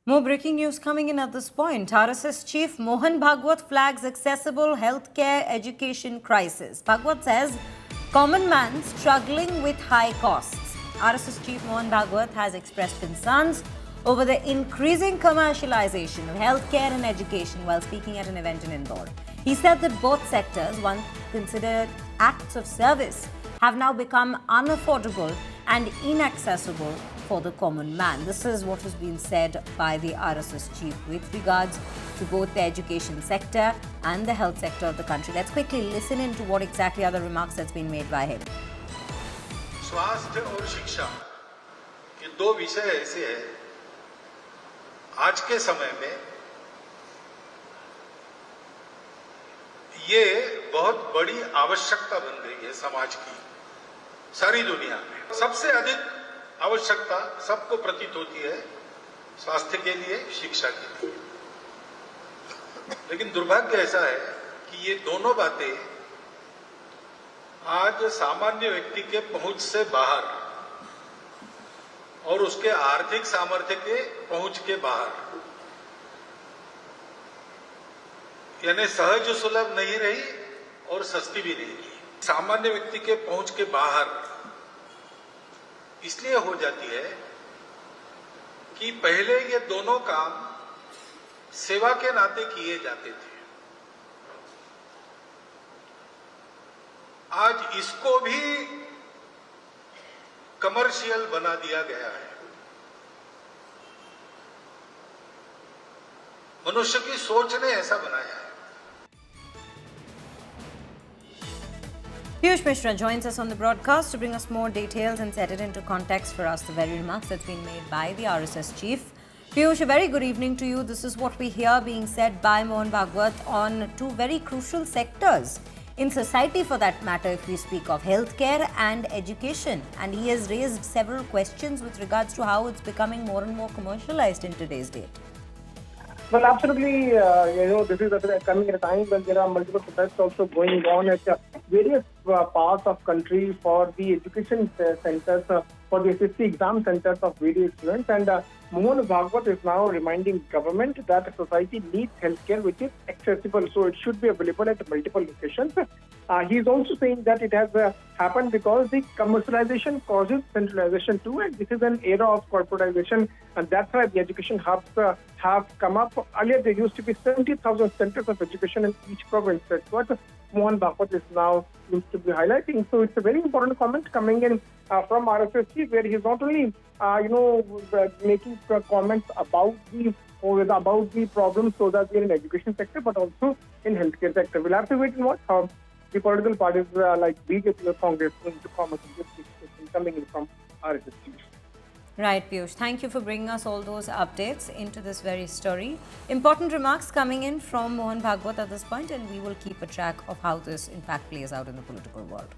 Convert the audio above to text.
More breaking news coming in at this point. RSS Chief Mohan Bhagwat flags accessible healthcare education crisis. Bhagwat says common man struggling with high costs. RSS Chief Mohan Bhagwat has expressed concerns over the increasing commercialization of healthcare and education while speaking at an event in Indore. He said that both sectors, once considered acts of service, have now become unaffordable and inaccessible for the common man. This is what has been said by the RSS chief with regards to both the education sector and the health sector of the country. Let's quickly listen into what exactly are the remarks that's been made by him. स्वास्थ्य और शिक्षा ये दो विषय ऐसे हैं आज के समय में ये बहुत बड़ी आवश्यकता बन गई है समाज की सारी दुनिया में। सबसे अधिक आवश्यकता सबको प्रतीत होती है स्वास्थ्य के लिए, शिक्षा के लिए। लेकिन दुर्भाग्य ऐसा है कि ये दोनों बातें आज सामान्य व्यक्ति के पहुंच से बाहर और उसके आर्थिक सामर्थ्य के पहुंच के बाहर, यानी सहज सुलभ नहीं रही और सस्ती भी नहीं रही। सामान्य व्यक्ति के पहुंच के बाहर इसलिए हो जाती है कि पहले ये दोनों काम सेवा के नाते किए जाते थे। आज इसको भी कमर्शियल बना दिया गया है। मनुष्य की सोच ने ऐसा बनाया है। Piyush Mishra joins us on the broadcast to bring us more details and set it into context for us, the very remarks that's been made by the RSS chief. Piyush, a very good evening to you. This is what we hear being said by Mohan Bhagwat on two very crucial sectors in society, for that matter, if we speak of healthcare and education. And he has raised several questions with regards to how it's becoming more and more commercialized in today's date. Well, absolutely. This is coming at a time when there are multiple protests also going on at various parts of country for the education centers, for the SSC exam centers of various students. And Mohan Bhagwat is now reminding government that society needs healthcare which is accessible, so it should be available at multiple locations. He is also saying that it has happened because the commercialization causes centralization too, and this is an era of corporatization, and that's why the education hubs have come up. Earlier there used to be 70,000 centers of education in each province. That's what Mohan Bhagwat is now seems to be highlighting. So it's a very important comment coming in from RSS, where he's not only making comments about the problems so that we're in education sector, but also in healthcare sector. We'll have to wait and watch how the political parties like BJP or Congress going to comment on this discussion coming in from RSS. Right, Piyush. Thank you for bringing us all those updates into this very story. Important remarks coming in from Mohan Bhagwat at this point, and we will keep a track of how this, in fact, plays out in the political world.